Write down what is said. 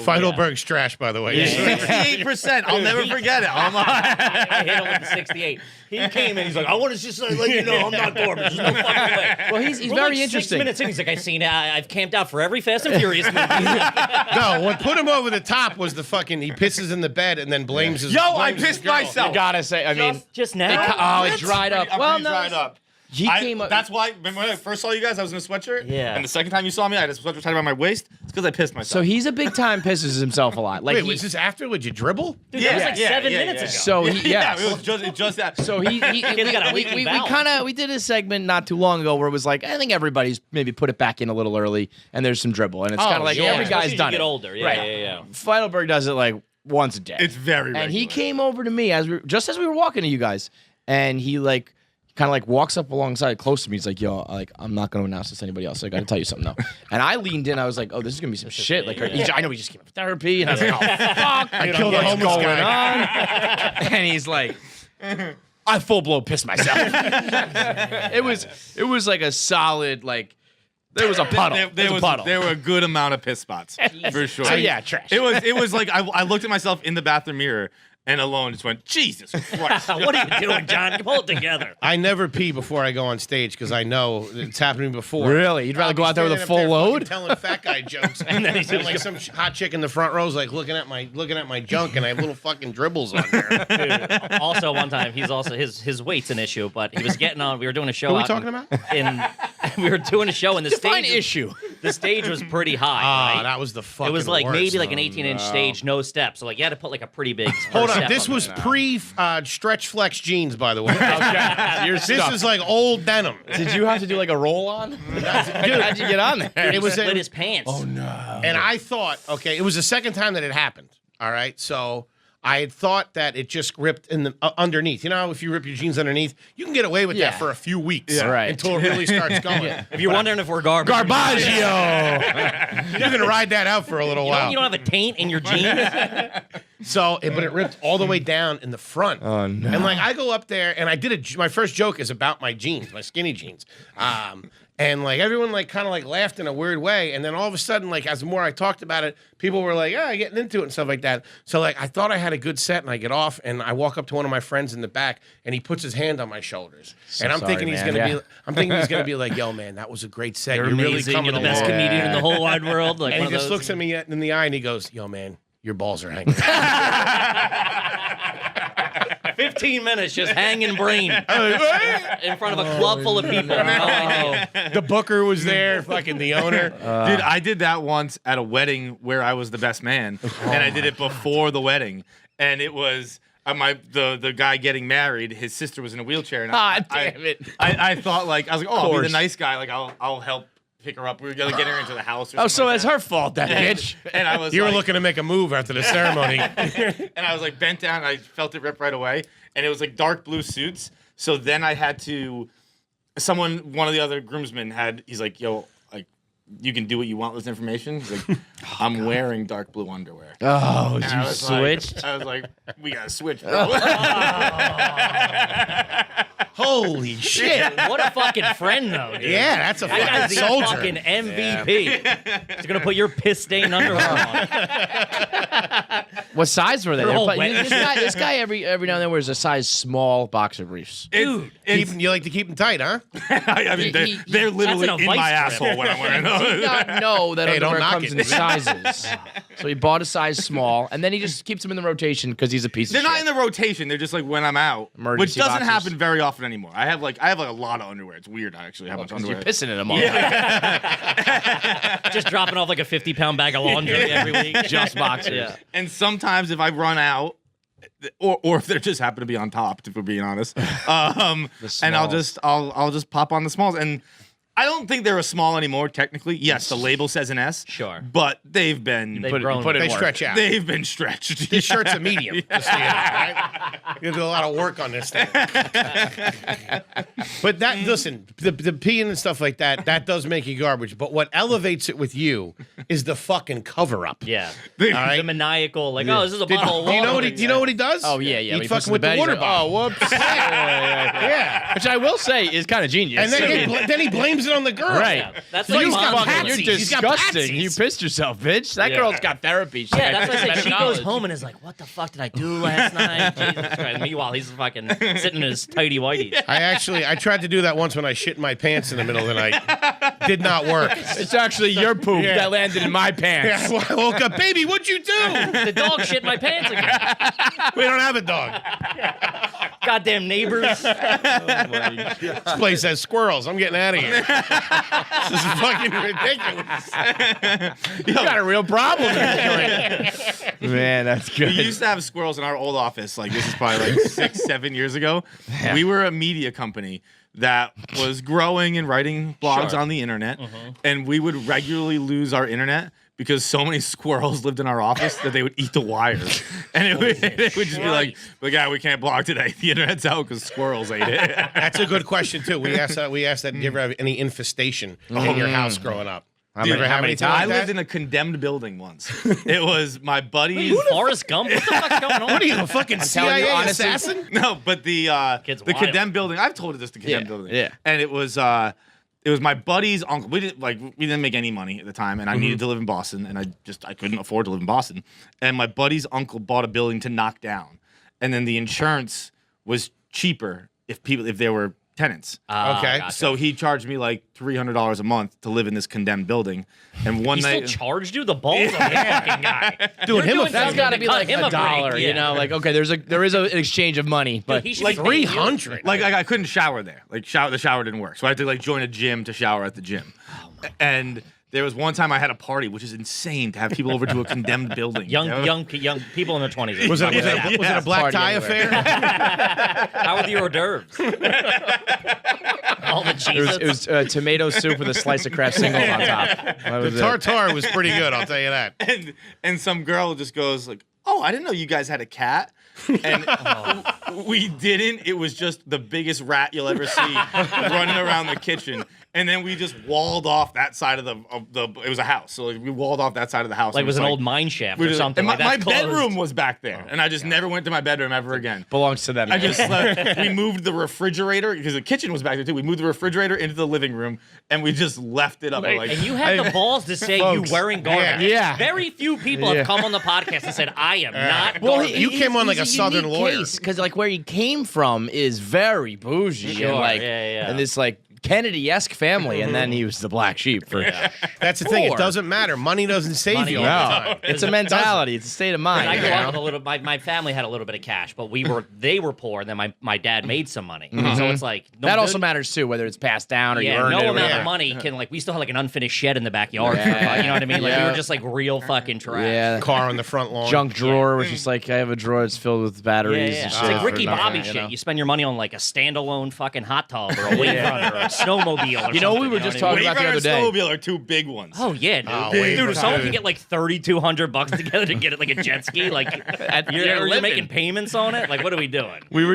Feidelberg's trash, by the way. Yeah. 68%. I'll never forget it. I hit him with the 68. He came in. He's like, I want to just let you know I'm not garbage. There's no fucking way. Well, he's We're very like interesting. 6 minutes in. He's like, I've camped out for every Fast and Furious movie. No, what put him over the top was the fucking he pisses in the bed and then blames his. I blames his pissed girl. myself. You gotta say, I mean, just now. it dried up. I'm Well, pretty no, dried up. he came up. That's why, remember when I first saw you guys, I was in a sweatshirt? Yeah. And the second time you saw me, I had a sweatshirt tied around my waist. It's because I pissed myself. So he's a big time pisses himself a lot. Like Wait, was this after? Would you dribble? Dude, that was like 7 minutes ago. So he, yeah, it was just that. So Kid's got a leaky bowel. we did a segment not too long ago where it was like, I think everybody's maybe put it back in a little early, and there's some dribble, and it's kind of like yeah. every Especially guy's as done you get it. older. Yeah, Right. yeah. Feidelberg does it like once a day. It's very regular. And he came over to me just as we were walking to you guys, and he like kind of like walks up alongside close to me. He's like, yo, like, I'm not going to announce this to anybody else. I got to tell you something though. And I leaned in. I was like, oh, this is going to be some shit. Like, I know he just came up for therapy. And I was like, oh, fuck. I killed a homeless guy. And he's like, I full blow pissed myself. It was like a solid, like, there was a puddle. There were a good amount of piss spots, for sure. So yeah, trash. It was like I looked at myself in the bathroom mirror and alone just went, Jesus Christ. What are you doing, John? You pull it together. I never pee before I go on stage because I know it's happened to me before. Really? You'd rather go out there with a full load? Telling fat guy jokes, and then he's like some hot chick in the front row is like looking at my junk, and I have little fucking dribbles on there. Dude, also, one time, he's also his weight's an issue, but he was getting on. We were doing a show. Who are we out talking about? We were doing a show, and the Define stage issue. The stage was pretty high. Ah, right? that was the fucking. It was like worst. maybe like an 18-inch stage, no steps. So like you had to put like a pretty big. Hold on, step this was pre-stretch flex jeans, by the way. Okay. This is like old denim. Did you have to do like a roll on? How'd you get on there? It was split his pants. Oh no! And I thought, okay, it was the second time that it happened. All right, so I had thought that it just ripped in the underneath. You know, if you rip your jeans underneath, you can get away with that for a few weeks, Right. until it really starts going. If you're wondering if we're garbage, Garbaggio, you're gonna ride that out for a little while. you don't have a taint in your jeans. So, but it ripped all the way down in the front. Oh no! And like I go up there, and I did my first joke is about my jeans, my skinny jeans. And like everyone like kind of like laughed in a weird way, and then all of a sudden, like as the more I talked about it, people were like, "Yeah, getting into it and stuff like that." So like I thought I had a good set, and I get off, and I walk up to one of my friends in the back, and he puts his hand on my shoulders, and I'm thinking he's gonna be like, "Yo, man, that was a great set. You're really amazing. coming You're the best along." comedian in the whole wide world. Like And one he of just those. looks at me in the eye, and he goes, "Yo, man, your balls are hanging." 15 minutes just hanging brain in front of a club full of people. The booker was there, fucking the owner. Dude, I did that once at a wedding where I was the best man, and I did it before the wedding, and it was the guy getting married. His sister was in a wheelchair, and I thought like I was like, oh, I'll be the nice guy, like I'll help pick her up. We were gonna get her into the house. Or so like it's that. her fault, that bitch. And I was You were like, looking to make a move after the ceremony. and I was like bent down. And I felt it rip right away, and it was like dark blue suits. So then I had to. One of the other groomsmen he's like, yo, like you can do what you want with this information. He's like, I'm wearing dark blue underwear. Oh, And I you was switched? Like, I was like, we gotta switch, bro. Holy shit. What a fucking friend, though, dude. Yeah, that's a That fucking guy's the soldier. fucking MVP. He's gonna put your piss stained underwear on. What size were they? They're all But wet. this guy every now and then wears a size small boxer briefs. Dude. You like to keep them tight, huh? I mean, they're literally That's an in my advice asshole when I'm wearing He did those. not know that Hey, don't underwear knock comes it. in sizes. So he bought a size small, and then he just keeps them in the rotation because he's a piece They're of shit. not in the rotation. They're just like when I'm out, Emergency which doesn't boxers. happen very often anymore. I have like a lot of underwear. It's weird actually how much You're underwear. pissing in them all. Just dropping off like a 50-pound bag of laundry every week. Just boxers. Yeah. And sometimes if I run out, or if they just happen to be on top, if we're being honest, and I'll just pop on the smalls. And I don't think they're a small anymore. Technically, yes, the label says an S. Sure. but they've been grown. put it They work. stretch out. they've been stretched. This shirt's a medium. Just so you know, right? You do a lot of work on this thing. But listen, the peeing and stuff like that does make you garbage. But what elevates it with you is the fucking cover up. Yeah. right. The maniacal, like, oh, this is a bottle of Do you know water. what do you know what he does? Oh yeah, yeah. He'd When he puts fucking it in with the the bed, water he's like, bottle. Oh, whoops. Yeah. Yeah. Which I will say is kind of genius. And then he blames blames it on the girl. Right. Yeah, that's So like he's got mom patsies. You're doing. He's got disgusting. patsies. You pissed yourself, bitch. That Yeah. girl's got therapy. She Yeah, that's what I said. better She goes knowledge. home and is like, "What the fuck did I do last night?" Jesus Christ. Meanwhile, he's fucking sitting in his tighty whities. I tried to do that once when I shit my pants in the middle of the night. Did not work. It's actually your poop Yeah. that landed in my pants. Yeah, I woke up, baby, what'd you do? The dog shit my pants again. We don't have a dog. Goddamn neighbors. This place has squirrels. I'm getting out of here. This is fucking ridiculous. You got a real problem. Man, that's good. We used to have squirrels in our old office. Like this is probably like 6-7 years ago. Yeah. We were a media company that was growing and writing blogs Sure. on the internet, and we would regularly lose our internet because so many squirrels lived in our office that they would eat the wires, and it would just be like, "Yeah, we can't blog today. The internet's out because squirrels ate it." That's a good question too. We asked that. Did you ever have any infestation in your house growing up? Did you ever have anything I like lived that? in a condemned building once. It was my buddy's. Forrest Gump. What the fuck's going on? What are you, a fucking telling you CIA honestly. assassin? No, but the Kid's the wild. condemned building. I've told you this. The condemned Yeah, building. yeah. And it was my buddy's uncle. We didn't make any money at the time, and I needed to live in Boston, and I couldn't afford to live in Boston. And my buddy's uncle bought a building to knock down, and then the insurance was cheaper if there were tenants. Okay. Gotcha. So he charged me like $300 a month to live in this condemned building. And one He night, still charged you the balls of the fucking guy. Doing him a doing That's something got to to be cut like him a a break, dollar, yeah. you know? Like, okay, there is an exchange of money, but he should like be paying you. 300. like I couldn't shower there. Like the shower didn't work, so I had to like join a gym to shower at the gym. And there was one time I had a party, which is insane to have people over to a condemned building. Young you know? young people in their 20s. Was it a black Party tie everywhere. affair? How were the hors d'oeuvres? All the cheeses. it was tomato soup with a slice of Kraft singles on top. That The was it. tartare was pretty good, I'll tell you that. And some girl just goes like, "Oh, I didn't know you guys had a cat." And we didn't. It was just the biggest rat you'll ever see running around the kitchen. And then we just walled off that side of the. It was a house, so like, we walled off that side of the house. Like and it was an old mine shaft we or just- something. And my, like that's my closed. bedroom was back there, and I just never went to my bedroom ever again. Belongs to them. I just slept. We moved the refrigerator because the kitchen was back there too. We moved the refrigerator into the living room, and we just left it up. Like, And you had the balls to say Folks. you wearing garbage. Yeah. Very few people have come on the podcast and said, I am not garbage. You came on like a Southern lawyer. Because like where he came from is very bougie Sure, and like yeah. and this like Kennedy-esque family, and then he was the black sheep for. That's the thing. It Poor. doesn't matter. Money doesn't save Money you all doesn't. the time. It's a mentality. It's a state of mind. I you grew know? up with a little. My family had a little bit of cash, but they were poor, and then my dad made some money. So it's like That also matters too, whether it's passed down or you Yeah, earned no it. Or amount whatever. of money can we still had like an unfinished shed in the backyard. Yeah. You know what I mean? Like we Yeah. were just like real fucking trash. Yeah. Car on the front lawn. Junk drawer, which is like I have a drawer that's filled with Yeah, batteries yeah. and It's shit. like for Ricky nothing, Bobby you shit. know? You spend your money on like a standalone fucking hot tub or a waverunners or a snowmobile. Or You know, we something, were just what I mean? talking about the Wave other Runner day. and Snowmobile are two big ones. Oh yeah, dude. Wave Dude, if someone Runner. can get like $3,200 together to get it like a jet ski, like You're you're living. making payments on it. Like, what are we doing? We were